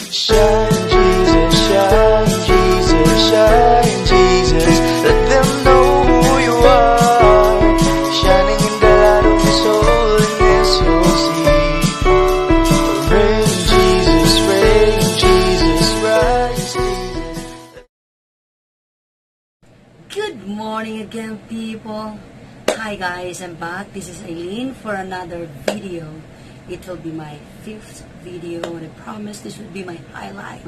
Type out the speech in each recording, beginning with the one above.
Shine, Jesus, shine, Jesus, shine, Jesus. Let them know who you are. Shining in the light of your soul, and yes, you'll see. Rain, Jesus, rise, Jesus. Good morning again, people. Hi guys, I'm back. This is Eileen for another video. It will be my 5th video, and I promise this will be my highlight.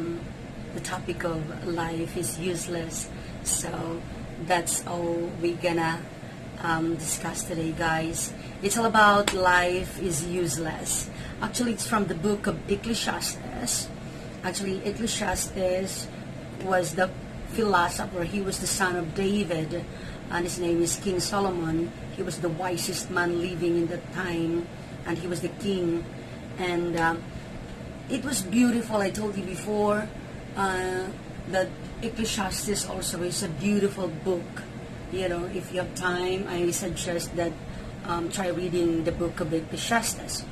The topic of life is useless, so that's all we're gonna discuss today, guys. It's all about life is useless. Actually, it's from the book of Ecclesiastes. Actually, Ecclesiastes was the philosopher. He was the son of David, and his name is King Solomon. He was the wisest man living in that time, and he was the king. And it was beautiful. I told you before that Ecclesiastes also is a beautiful book. You know, if you have time, I suggest that try reading the book of Ecclesiastes.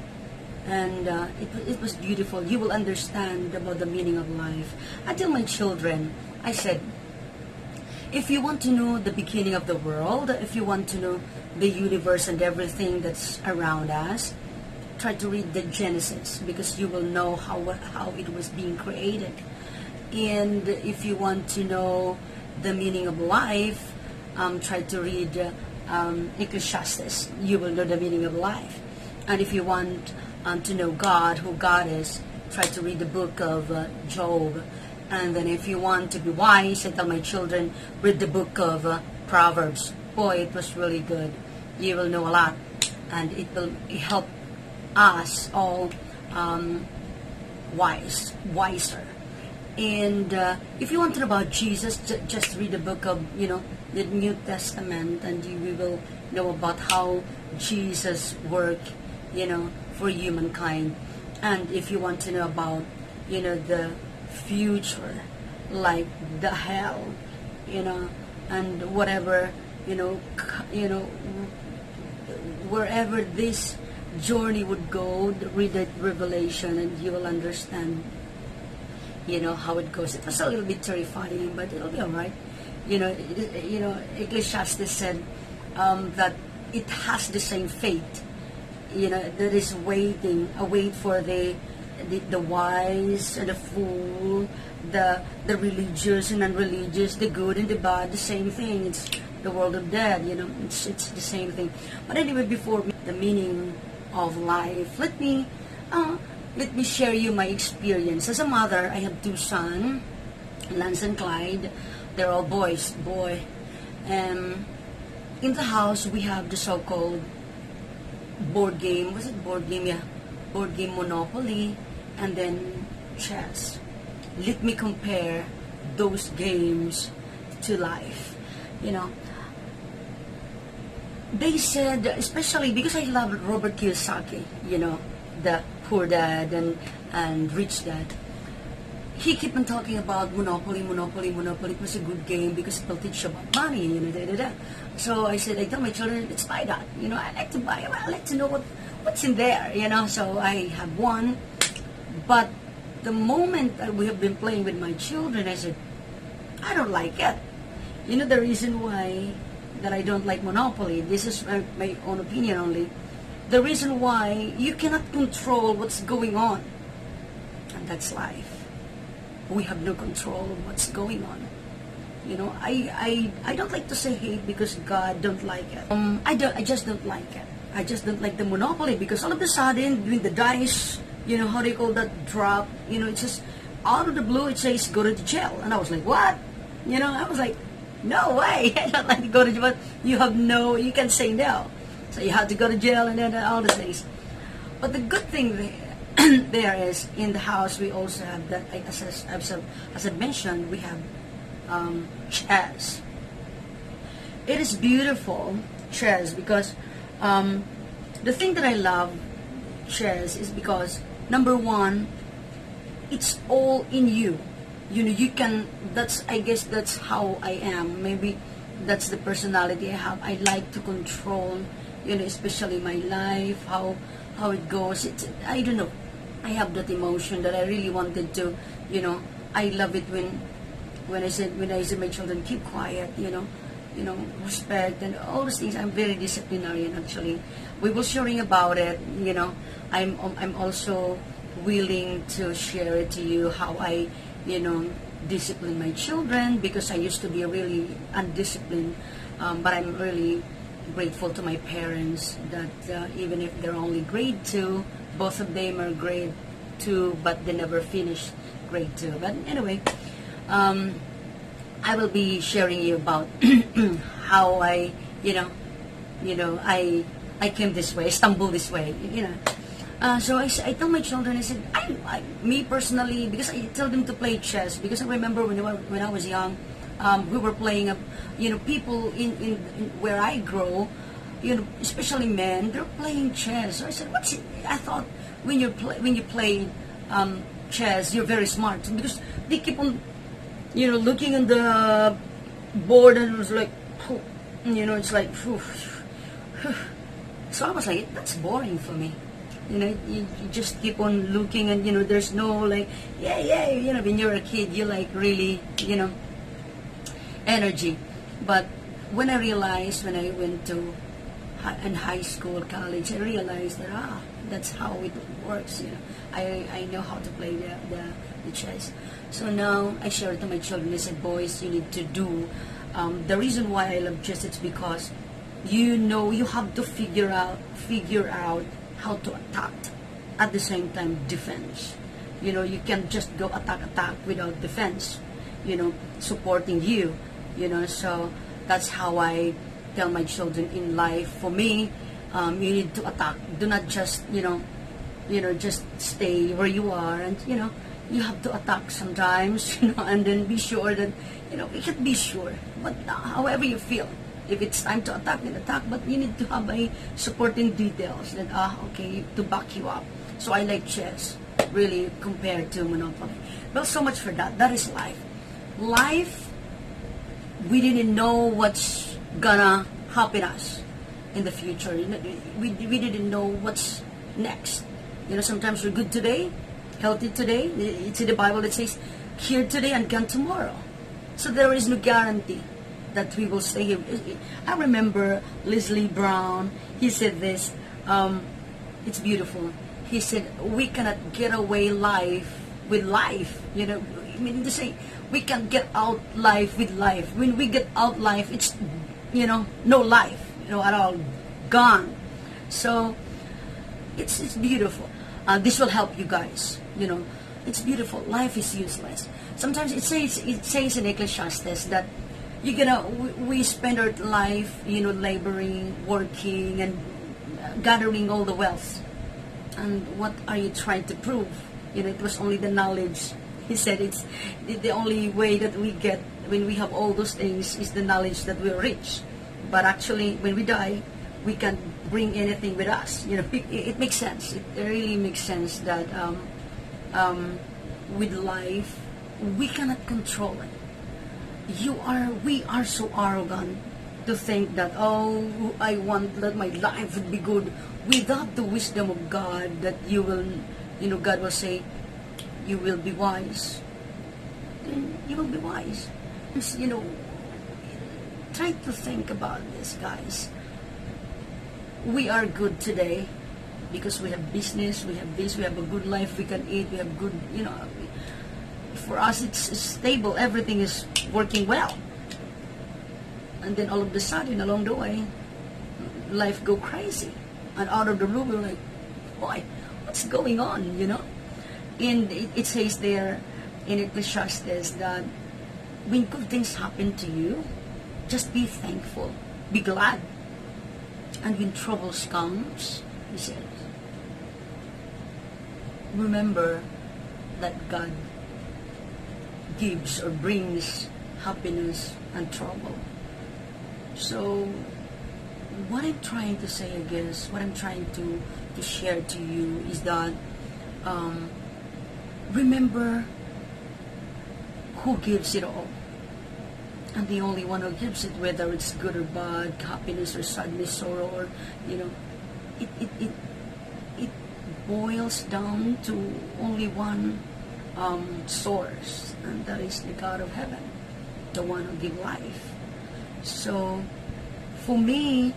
And it was beautiful. You will understand about the meaning of life. I tell my children, I said, if you want to know the beginning of the world, if you want to know the universe and everything that's around us, try to read the Genesis, because you will know how it was being created. And if you want to know the meaning of life, try to read Ecclesiastes. You will know the meaning of life. And if you want to know God, who God is, try to read the book of Job. And then if you want to be wise, I tell my children, read the book of Proverbs. Boy, it was really good. You will know a lot, and it will help us all wiser. And if you want to know about Jesus, just read the book of, the New Testament, and you will know about how Jesus worked, for humankind. And if you want to know about, the future, like the hell, and whatever, wherever this journey would go, read the Revelation, and you will understand, how it goes. It was a little bit terrifying, but it'll be all right. Ecclesiastes said that it has the same fate, that is await for the wise and the fool, the religious and unreligious, the good and the bad, the same thing. It's the world of dead, it's the same thing. But anyway, before the meaning of life, let me share you my experience. As a mother, I have 2 sons, Lance and Clyde. They're all boys. In the house, we have the so-called board game. Was it board game? Yeah. Board game Monopoly, and then chess. Let me compare those games to life. They said, especially because I love Robert Kiyosaki, the Poor Dad and Rich Dad. He kept on talking about Monopoly. It was a good game because it will teach you about money, So I said, I tell my children, let's buy that. I like to buy it. I like to know what's in there, So I have one. But the moment that we have been playing with my children, I said, I don't like it. The reason why that I don't like Monopoly, this is my own opinion only. The reason why, you cannot control what's going on. And that's life. We have no control of what's going on. I don't like to say hate because God don't like it. I just don't like it. I just don't like the Monopoly because all of a sudden, doing the dice, how do you call that, drop, it's just out of the blue, it says go to jail. And I was like, what? I was like, no way, I don't like to go to jail. But you can say no. So you have to go to jail and then all the things. But the good thing there is, in the house, we also have that, as I mentioned, we have chess. It is beautiful, chess, because the thing that I love chess is because, number one, it's all in you. You can, I guess that's how I am. Maybe that's the personality I have. I like to control, especially my life, how it goes. I don't know. I have that emotion that I really wanted to I love it when I said my children keep quiet, respect and all those things. I'm very disciplinarian actually. We will sharing about it. I'm also willing to share it to you how I discipline my children, because I used to be really undisciplined, but I'm really grateful to my parents that even if they're only grade 2, both of them are grade 2, but they never finished grade 2. But anyway, I will be sharing you about how I came this way, stumbled this way. So I tell my children, I said, me personally, because I tell them to play chess, because I remember when I was young, we were playing, people in where I grow, especially men, they're playing chess. So I said, what's it? I thought when you play chess, you're very smart, because they keep on, looking on the board, and it was like, it's like, so I was like, that's boring for me. You just keep on looking, and there's no like, when you're a kid, you like really, energy. But when I realized, when I went to in high school, college, I realized that that's how it works. I know how to play the chess. So now I share it to my children. I said, boys, you need to do. The reason why I love chess is because you have to figure out how to attack, at the same time defense. You can just go attack without defense, supporting you. So that's how I tell my children in life. For me, you need to attack. Do not just just stay where you are, and you have to attack sometimes, and then be sure that we can be sure. But however you feel, if it's time to attack, then attack. But you need to have a supporting details that okay, to back you up. So I like chess really compared to Monopoly. Well, so much for that. That is life. Life, we didn't know what's gonna happen us in the future. We didn't know what's next. Sometimes we're good today, healthy today. It's in the Bible that says, here today and gone tomorrow. So there is no guarantee that we will stay here. I remember Leslie Brown, he said this, it's beautiful. He said, we cannot get away life with life. To say, we can get out life with life. When we get out life, it's, no life, at all, gone. So, it's beautiful. This will help you guys, it's beautiful. Life is useless. Sometimes it says in Ecclesiastes that we spend our life, laboring, working, and gathering all the wealth. And what are you trying to prove? It was only the knowledge. He said it's the only way that we get when we have all those things is the knowledge that we're rich. But actually, when we die, we can't bring anything with us. It makes sense. It really makes sense that with life, we cannot control it. We are so arrogant to think that, I want that my life would be good, without the wisdom of God, that you will, God will say, you will be wise. And you will be wise. Try to think about this, guys. We are good today because we have business, we have this, we have a good life, we can eat, we have good, for us it's stable, everything is working well. And then all of a sudden, along the way, life go crazy. And out of the blue, we're like, boy, what's going on, And it says there in Ecclesiastes that when good things happen to you, just be thankful, be glad. And when troubles comes, he says, remember that God gives or brings happiness and trouble. So, what I'm trying to say, I guess, what I'm trying to share to you is that remember who gives it all. And the only one who gives it, whether it's good or bad, happiness or sadness, sorrow, or, it boils down to only one source, and that is the God of heaven, the one who gives life. So, for me,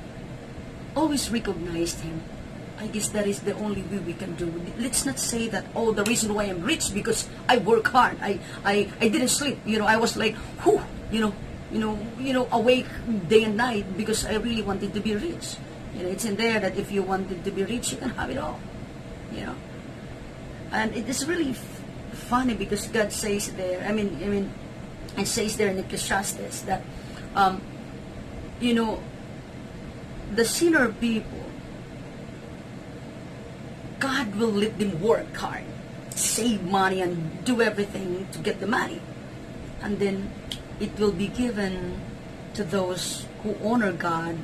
always recognized Him. I guess that is the only way we can do it. Let's not say that, oh, the reason why I'm rich because I work hard. I didn't sleep. I was like, whew, awake day and night because I really wanted to be rich. It's in there that if you wanted to be rich, you can have it all. And it is really funny because God says there. It says there in Ecclesiastes that, the sinner people, God will let them work hard, save money, and do everything to get the money. And then it will be given to those who honor God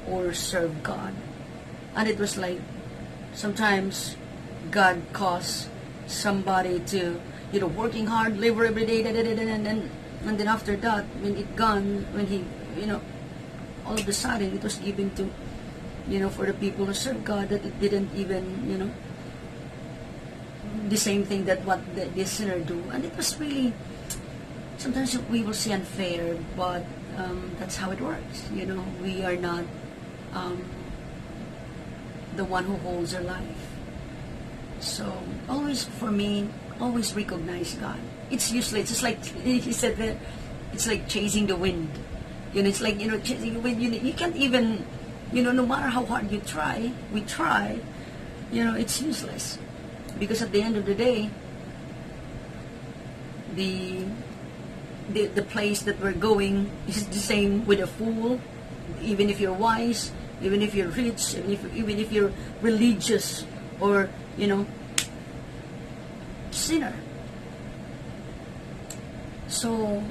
or serve God. And it was like, sometimes God calls somebody to, working hard, labor every day, and then after that, when it gone, when he, all of a sudden it was given to, for the people who serve God, that it didn't even, the same thing that what the sinner do. And it was really, sometimes we will see unfair, but that's how it works. We are not the one who holds our life. So always, for me, always recognize God. It's useless. It's like he said that it's like chasing the wind. It's like chasing the wind. You can't even, no matter how hard we try, it's useless, because at the end of the day, the place that we're going is the same with a fool. Even if you're wise, even if you're rich, even if you're religious, or sinner. So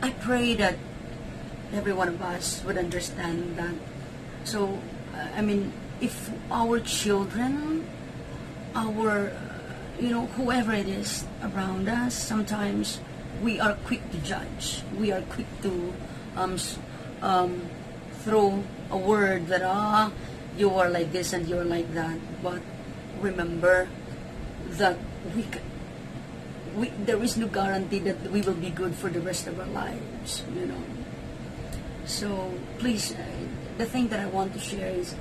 I pray that every one of us would understand that. So if our children, our whoever it is around us, sometimes we are quick to judge. We are quick to throw a word that you are like this and you're like that. But remember that there is no guarantee that we will be good for the rest of our lives. So please, the thing that I want to share is,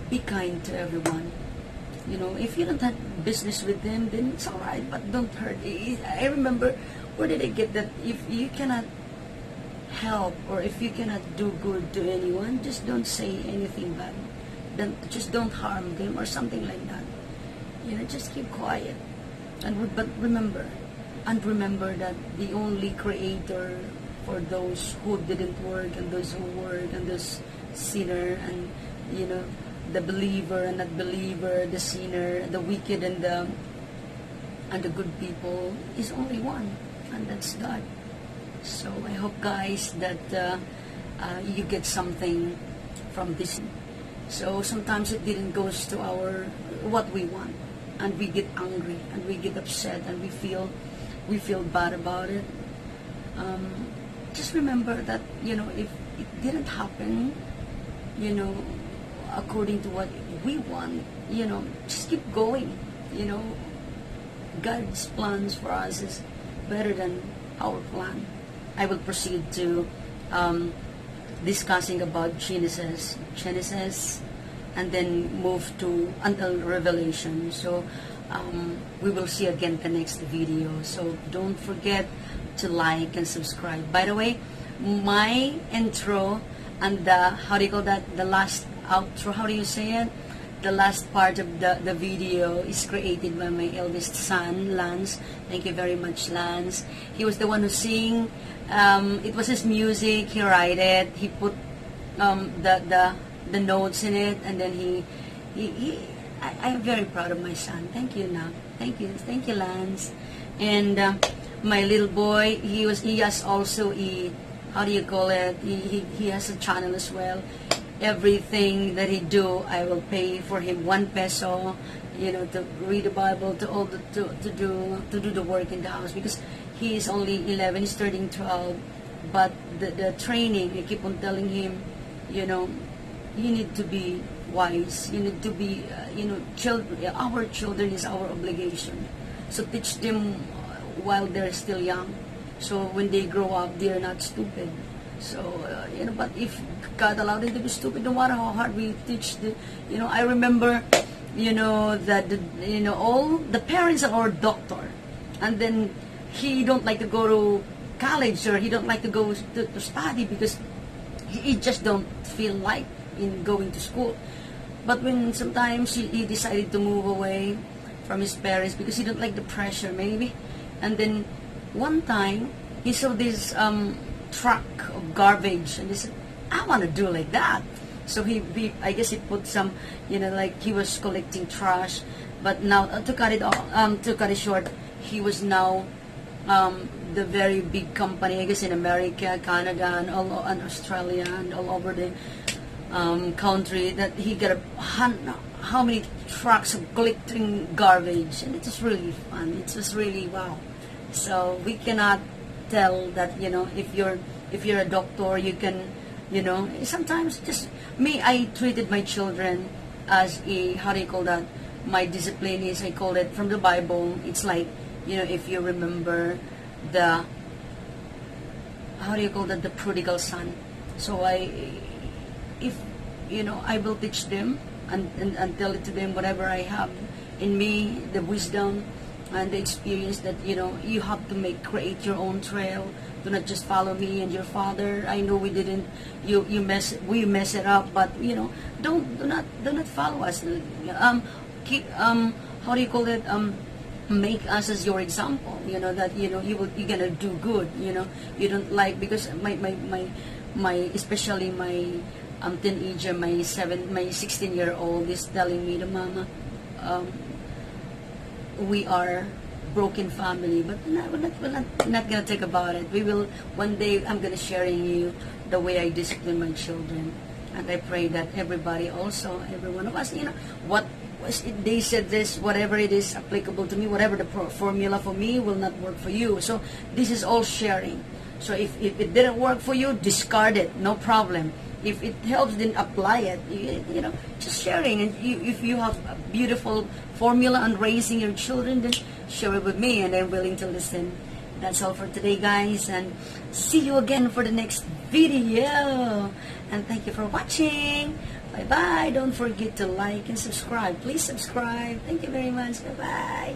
be kind to everyone. If you don't have business with them, then it's alright, but don't hurt. I remember, where did I get that? If you cannot help, or if you cannot do good to anyone, just don't say anything bad. Just don't harm them or something like that. Just keep quiet. But remember that the only creator for those who didn't work and those who work, and those sinner, and the believer and not believer, the sinner, the wicked and the good people, is only one, and that's God. So I hope, guys, that you get something from this. So sometimes it didn't go to what we want, and we get angry and we get upset and we feel bad about it. Just remember that if it didn't happen, according to what we want, just keep going. God's plans for us is better than our plan. I will proceed to discussing about Genesis, and then move to until Revelation. So we will see again the next video. So don't forget to like and subscribe. By the way, my intro and the last outro, how do you say it? The last part of the video is created by my eldest son, Lance. Thank you very much, Lance. He was the one who sang. It was his music. He wrote it. He put the notes in it, and then I'm very proud of my son. Thank you, now. Thank you, Lance. And my little boy, he has also how do you call it? He has a channel as well. Everything that he do, I will pay for him 1 peso, to read the Bible, to do the work in the house, because he is only 11, he's turning 12. But the training, I keep on telling him, you need to be wise. You need to be, our children is our obligation. So teach them while they're still young. So when they grow up, they're not stupid. So, but if God allowed them to be stupid, no matter how hard we teach them, I remember, that, all the parents are our doctor. And then he don't like to go to college, or he don't like to go to study because he just don't feel like in going to school. But when sometimes he decided to move away from his parents because he don't like the pressure maybe, and then one time he saw this truck of garbage and he said, I want to do like that. So he I guess he put some, like he was collecting trash, but now to cut it short, he was now the very big company, I guess in America, Canada, and Australia, and all over the country, that he got how many trucks of collecting garbage, and it was really fun. It was really wow. So we cannot tell that if you're a doctor, you can sometimes just me. I treated my children as a, how do you call that? My discipline is, I call it from the Bible. It's like, if you remember the, how do you call that, the prodigal son. So I will teach them and tell it to them, whatever I have in me, the wisdom and the experience, that you have to create your own trail. Do not just follow me and your father. I know we didn't, we mess it up, but do not follow us. How do you call it? Make us as your example. That you're gonna do good. You don't like, because my especially my teenager, my 16-year-old is telling me, the mama, we are broken family, but we're not gonna think about it. We will one day. I'm gonna sharing you the way I discipline my children, and I pray that everybody also, every one of us, what was it, they said this, whatever it is applicable to me, whatever the formula for me will not work for you. So this is all sharing. So if it didn't work for you, discard it, no problem. If it helps, then apply it. Just sharing. And if you have a beautiful formula on raising your children, then share it with me, and I'm willing to listen. That's all for today, guys, and see you again for the next video. And thank you for watching. Bye bye. Don't forget to like and subscribe. Please subscribe. Thank you very much. Bye bye.